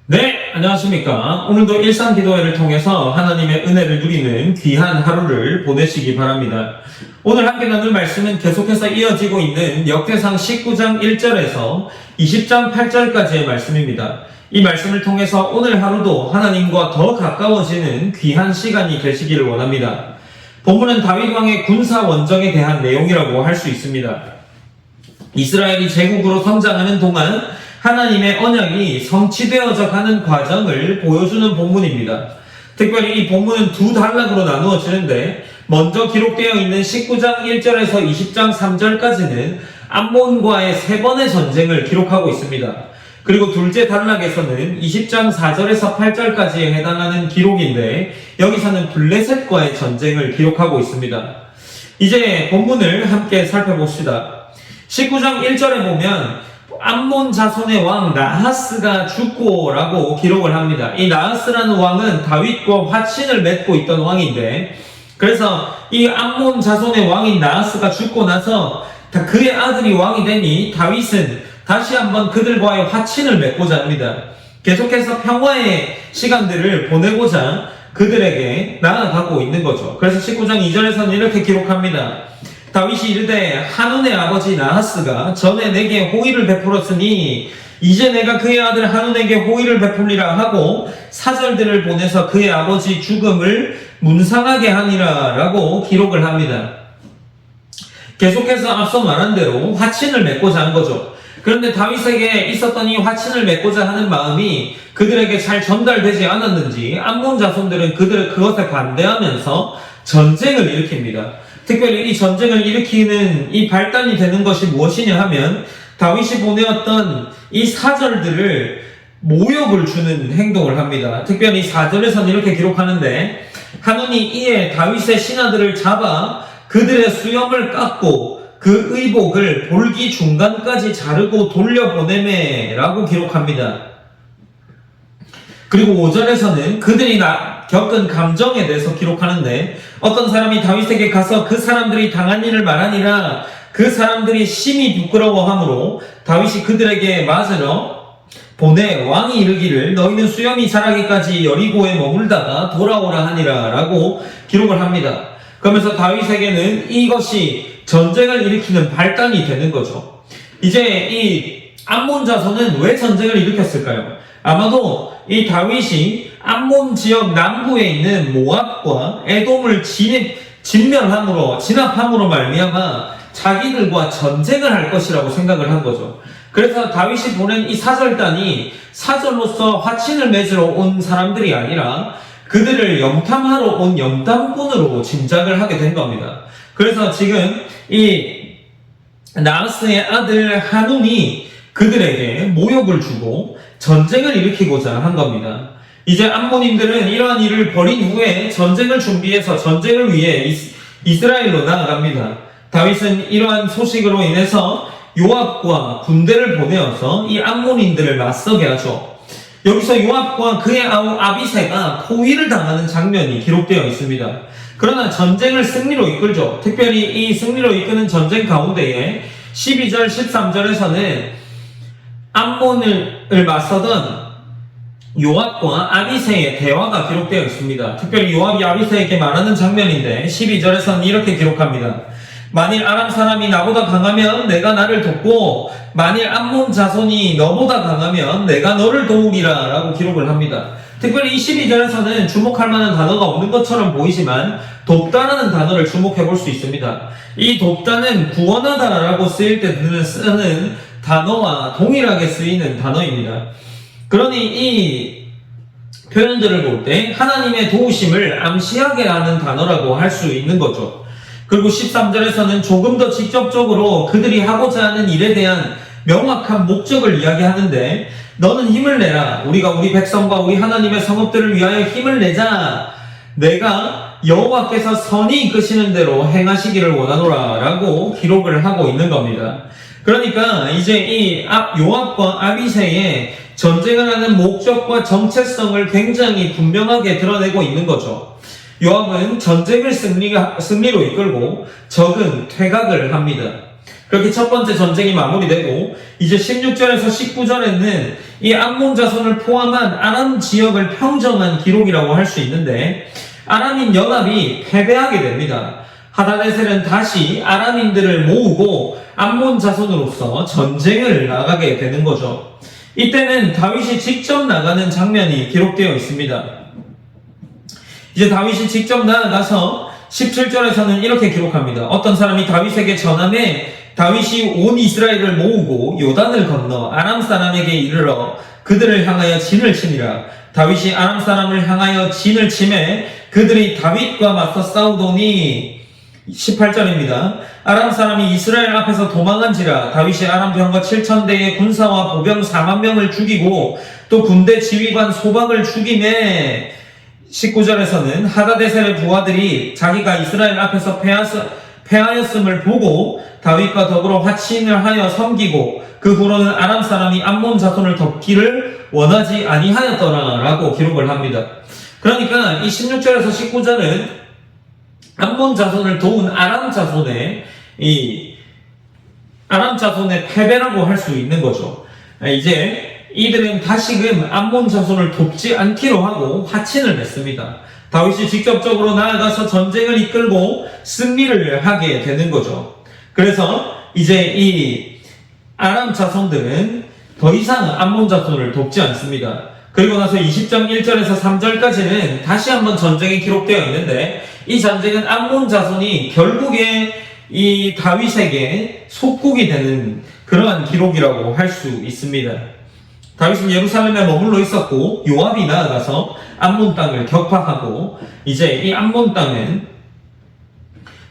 네, 안녕하십니까. 오늘도 일상기도회를 통해서 하나님의 은혜를 누리는 귀한 하루를 보내시기 바랍니다. 오늘 함께 나눌 말씀은 계속해서 이어지고 있는 역대상 19장 1절에서 20장 8절까지의 말씀입니다. 이 말씀을 통해서 오늘 하루도 하나님과 더 가까워지는 귀한 시간이 되시기를 원합니다. 본문은 다윗 왕의 군사 원정에 대한 내용이라고 할 수 있습니다. 이스라엘이 제국으로 성장하는 동안 하나님의 언약이 성취되어져 가는 과정을 보여주는 본문입니다. 특별히 이 본문은 두 단락으로 나누어지는데 먼저 기록되어 있는 19장 1절에서 20장 3절까지는 암몬과의 세 번의 전쟁을 기록하고 있습니다. 그리고 둘째 단락에서는 20장 4절에서 8절까지에 해당하는 기록인데 여기서는 블레셋과의 전쟁을 기록하고 있습니다. 이제 본문을 함께 살펴봅시다. 19장 1절에 보면 암몬 자손의 왕 나하스가 죽고 라고 기록을 합니다. 이 나하스라는 왕은 다윗과 화친을 맺고 있던 왕인데, 그래서 이 암몬 자손의 왕인 나하스가 죽고 나서 그의 아들이 왕이 되니 다윗은 다시 한번 그들과의 화친을 맺고자 합니다. 계속해서 평화의 시간들을 보내고자 그들에게 나아가고 있는 거죠. 그래서 19장 2절에서는 이렇게 기록합니다. 다윗이 이르되 한운의 아버지 나하스가 전에 내게 호의를 베풀었으니 이제 내가 그의 아들 한운에게 호의를 베풀리라 하고 사절들을 보내서 그의 아버지 죽음을 문상하게 하니라 라고 기록을 합니다. 계속해서 앞서 말한 대로 화친을 맺고자 한 거죠. 그런데 다윗에게 있었던 이 화친을 맺고자 하는 마음이 그들에게 잘 전달되지 않았는지 암몬 자손들은 그것에 반대하면서 전쟁을 일으킵니다. 특별히 이 전쟁을 일으키는 이 발단이 되는 것이 무엇이냐 하면 다윗이 보내었던 이 사절들을 모욕을 주는 행동을 합니다. 특별히 4절에서는 이렇게 기록하는데 한운이 이에 다윗의 신하들을 잡아 그들의 수염을 깎고 그 의복을 볼기 중간까지 자르고 돌려보내매 라고 기록합니다. 그리고 5절에서는 그들이 겪은 감정에 대해서 기록하는데 어떤 사람이 다윗에게 가서 그 사람들이 당한 일을 말하니라 그 사람들이 심히 부끄러워하므로 다윗이 그들에게 맞으러 보내 왕이 이르기를 너희는 수염이 자라기까지 여리고에 머물다가 돌아오라 하니라 라고 기록을 합니다. 그러면서 다윗에게는 이것이 전쟁을 일으키는 발단이 되는 거죠. 이제 이 암몬 자손은 왜 전쟁을 일으켰을까요? 아마도 이 다윗이 암몬 지역 남부에 있는 모압과 에돔을 진압함으로 말미암아 자기들과 전쟁을 할 것이라고 생각을 한 거죠. 그래서 다윗이 보낸 이 사절단이 사절로서 화친을 맺으러 온 사람들이 아니라 그들을 영탐하러 온 영탐꾼으로 짐작을 하게 된 겁니다. 그래서 지금 이 나하스의 아들 한운이 그들에게 모욕을 주고 전쟁을 일으키고자 한 겁니다. 이제 암몬인들은 이러한 일을 벌인 후에 전쟁을 준비해서 전쟁을 위해 이스라엘로 나아갑니다. 다윗은 이러한 소식으로 인해서 요압과 군대를 보내어서 이 암몬인들을 맞서게 하죠. 여기서 요압과 그의 아우 아비새가 포위를 당하는 장면이 기록되어 있습니다. 그러나 전쟁을 승리로 이끌죠. 특별히 이 승리로 이끄는 전쟁 가운데에 12절, 13절에서는 암몬을 맞서던 요압과 아비새의 대화가 기록되어 있습니다. 특별히 요압이 아비새에게 말하는 장면인데 12절에서는 이렇게 기록합니다. 만일 아람 사람이 나보다 강하면 내가 나를 돕고 만일 암몬 자손이 너보다 강하면 내가 너를 도우리라 라고 기록을 합니다. 특별히 이 12절에서는 주목할 만한 단어가 없는 것처럼 보이지만 돕다라는 단어를 주목해 볼 수 있습니다. 이 돕다는 구원하다라고 쓰일 때 쓰는 단어와 동일하게 쓰이는 단어입니다. 그러니 이 표현들을 볼 때 하나님의 도우심을 암시하게 하는 단어라고 할 수 있는 거죠. 그리고 13절에서는 조금 더 직접적으로 그들이 하고자 하는 일에 대한 명확한 목적을 이야기하는데 너는 힘을 내라. 우리가 우리 백성과 우리 하나님의 성읍들을 위하여 힘을 내자. 내가 여호와께서 선이 이끄시는 대로 행하시기를 원하노라 라고 기록을 하고 있는 겁니다. 그러니까 이제 이 요압과 아비새의 전쟁을 하는 목적과 정체성을 굉장히 분명하게 드러내고 있는 거죠. 요압은 전쟁을 승리로 이끌고 적은 퇴각을 합니다. 그렇게 첫 번째 전쟁이 마무리되고 이제 16절에서 19절에는 이 암몬 자손을 포함한 아람 지역을 평정한 기록이라고 할 수 있는데 아람인 연합이 패배하게 됩니다. 하다데셀은 다시 아람인들을 모으고 암몬 자손으로서 전쟁을 나가게 되는 거죠. 이때는 다윗이 직접 나가는 장면이 기록되어 있습니다. 이제 다윗이 직접 나가서 17절에서는 이렇게 기록합니다. 어떤 사람이 다윗에게 전함에 다윗이 온 이스라엘을 모으고 요단을 건너 아람 사람에게 이르러 그들을 향하여 진을 치니라. 다윗이 아람 사람을 향하여 진을 치매 그들이 다윗과 맞서 싸우더니 18절입니다. 아람 사람이 이스라엘 앞에서 도망한지라. 다윗이 아람 병거 7,000대의 군사와 보병 4만 명을 죽이고 또 군대 지휘관 소박을 죽이매 19절에서는 하다데셀의 부하들이 자기가 이스라엘 앞에서 패하였음을 보고 다윗과 더불어 화친을 하여 섬기고 그 후로는 아람 사람이 암몬 자손을 덮기를 원하지 아니하였더라 라고 기록을 합니다. 그러니까 이 16절에서 19절은 암몬 자손을 도운 아람 자손의 패배라고 할 수 있는 거죠. 이제 이들은 다시금 암몬 자손을 돕지 않기로 하고 화친을 맺습니다. 다윗이 직접적으로 나아가서 전쟁을 이끌고 승리를 하게 되는 거죠. 그래서 이제 이 아람 자손들은 더 이상 암몬 자손을 돕지 않습니다. 그리고 나서 20장 1절에서 3절까지는 다시 한번 전쟁이 기록되어 있는데 이 전쟁은 암몬 자손이 결국에 이 다윗에게 속국이 되는 그러한 기록이라고 할 수 있습니다. 다윗은 예루살렘에 머물러 있었고 요압이 나아가서 암몬 땅을 격파하고 이제 이 암몬 땅은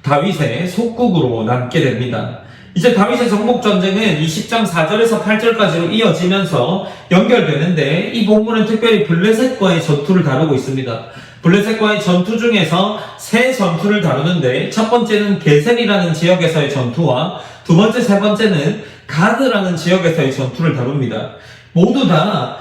다윗의 속국으로 남게 됩니다. 이제 다윗의 정복 전쟁은 20장 4절에서 8절까지로 이어지면서 연결되는데 이 본문은 특별히 블레셋과의 전투를 다루고 있습니다. 블레셋과의 전투 중에서 세 전투를 다루는데 첫 번째는 게셀이라는 지역에서의 전투와 두 번째, 세 번째는 가드라는 지역에서의 전투를 다룹니다. 모두 다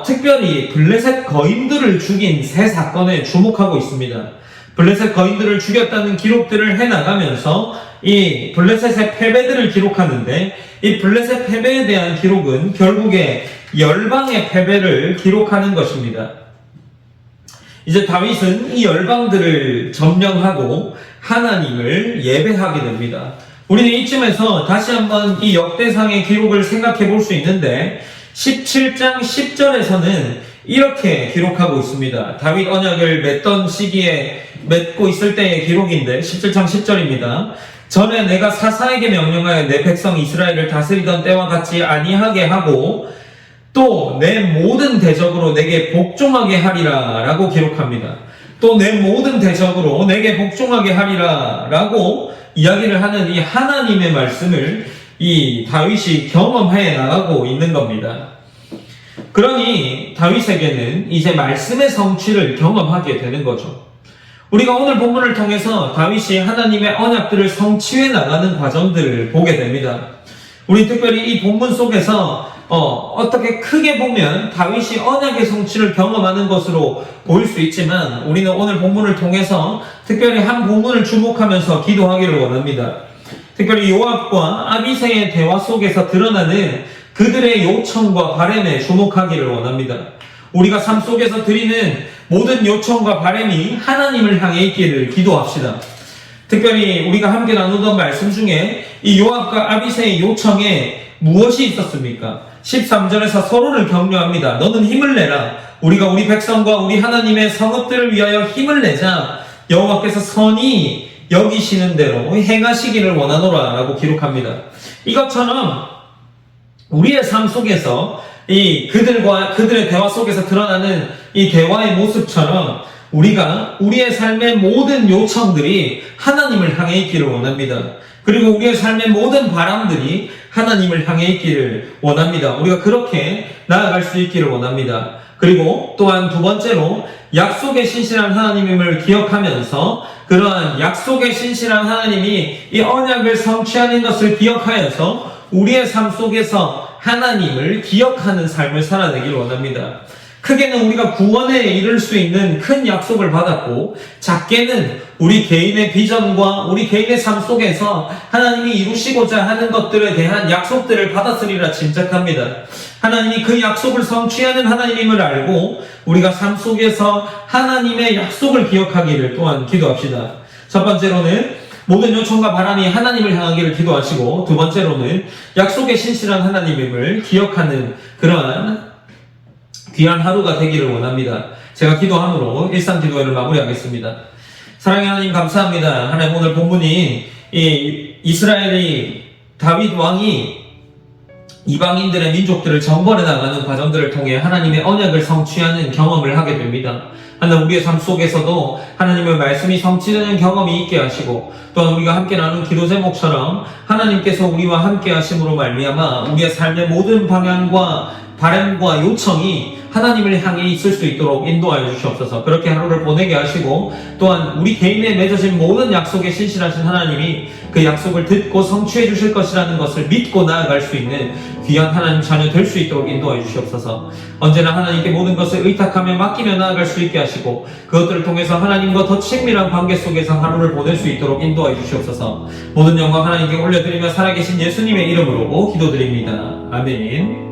특별히 블레셋 거인들을 죽인 세 사건에 주목하고 있습니다. 블레셋 거인들을 죽였다는 기록들을 해나가면서 이 블레셋의 패배들을 기록하는데 이 블레셋 패배에 대한 기록은 결국에 열방의 패배를 기록하는 것입니다. 이제 다윗은 이 열방들을 점령하고 하나님을 예배하게 됩니다. 우리는 이쯤에서 다시 한번 이 역대상의 기록을 생각해 볼 수 있는데 17장 10절에서는 이렇게 기록하고 있습니다. 다윗 언약을 맺던 시기에 맺고 있을 때의 기록인데 17장 10절입니다. 전에 내가 사사에게 명령하여 내 백성 이스라엘을 다스리던 때와 같이 아니하게 하고 또 내 모든 대적으로 내게 복종하게 하리라 라고 기록합니다. 또 내 모든 대적으로 내게 복종하게 하리라 라고 이야기를 하는 이 하나님의 말씀을 이 다윗이 경험해 나가고 있는 겁니다. 그러니 다윗에게는 이제 말씀의 성취를 경험하게 되는 거죠. 우리가 오늘 본문을 통해서 다윗이 하나님의 언약들을 성취해 나가는 과정들을 보게 됩니다. 우리 특별히 이 본문 속에서 어떻게 크게 보면 다윗이 언약의 성취를 경험하는 것으로 보일 수 있지만 우리는 오늘 본문을 통해서 특별히 한 본문을 주목하면서 기도하기를 원합니다. 특별히 요압과 아비새의 대화 속에서 드러나는 그들의 요청과 바램에 주목하기를 원합니다. 우리가 삶 속에서 드리는 모든 요청과 바램이 하나님을 향해 있기를 기도합시다. 특별히 우리가 함께 나누던 말씀 중에 이 요압과 아비새의 요청에 무엇이 있었습니까? 13절에서 서로를 격려합니다. 너는 힘을 내라. 우리가 우리 백성과 우리 하나님의 성읍들을 위하여 힘을 내자. 여호와께서 선히 여기시는 대로 행하시기를 원하노라 라고 기록합니다. 이것처럼 우리의 삶 속에서 이 그들의 대화 속에서 드러나는 이 대화의 모습처럼 우리가 우리의 삶의 모든 요청들이 하나님을 향해 있기를 원합니다. 그리고 우리의 삶의 모든 바람들이 하나님을 향해 있기를 원합니다. 우리가 그렇게 나아갈 수 있기를 원합니다. 그리고 또한 두 번째로 약속의 신실한 하나님임을 기억하면서 그러한 약속의 신실한 하나님이 이 언약을 성취하는 것을 기억하여서 우리의 삶 속에서 하나님을 기억하는 삶을 살아내길 원합니다. 크게는 우리가 구원에 이를 수 있는 큰 약속을 받았고, 작게는 우리 개인의 비전과 우리 개인의 삶 속에서 하나님이 이루시고자 하는 것들에 대한 약속들을 받았으리라 짐작합니다. 하나님이 그 약속을 성취하는 하나님임을 알고 우리가 삶 속에서 하나님의 약속을 기억하기를 또한 기도합시다. 첫 번째로는 모든 요청과 바람이 하나님을 향하기를 기도하시고, 두 번째로는 약속의 신실한 하나님임을 기억하는 그러한 귀한 하루가 되기를 원합니다. 제가 기도함으로 일상 기도회를 마무리하겠습니다. 사랑의 하나님 감사합니다. 하나님 오늘 본문이 이스라엘이 다윗 왕이 이방인들의 민족들을 정벌해 나가는 과정들을 통해 하나님의 언약을 성취하는 경험을 하게 됩니다. 하나님 우리의 삶 속에서도 하나님의 말씀이 성취되는 경험이 있게 하시고, 또한 우리가 함께 나눈 기도 제목처럼 하나님께서 우리와 함께 하심으로 말미암아 우리의 삶의 모든 방향과 바람과 요청이 하나님을 향해 있을 수 있도록 인도하여 주시옵소서. 그렇게 하루를 보내게 하시고, 또한 우리 개인에 맺어진 모든 약속에 신실하신 하나님이 그 약속을 듣고 성취해 주실 것이라는 것을 믿고 나아갈 수 있는 귀한 하나님 자녀 될 수 있도록 인도하여 주시옵소서. 언제나 하나님께 모든 것을 의탁하며 맡기며 나아갈 수 있게 하시고, 그것들을 통해서 하나님과 더 친밀한 관계 속에서 하루를 보낼 수 있도록 인도하여 주시옵소서. 모든 영광 하나님께 올려드리며 살아계신 예수님의 이름으로 기도드립니다. 아멘.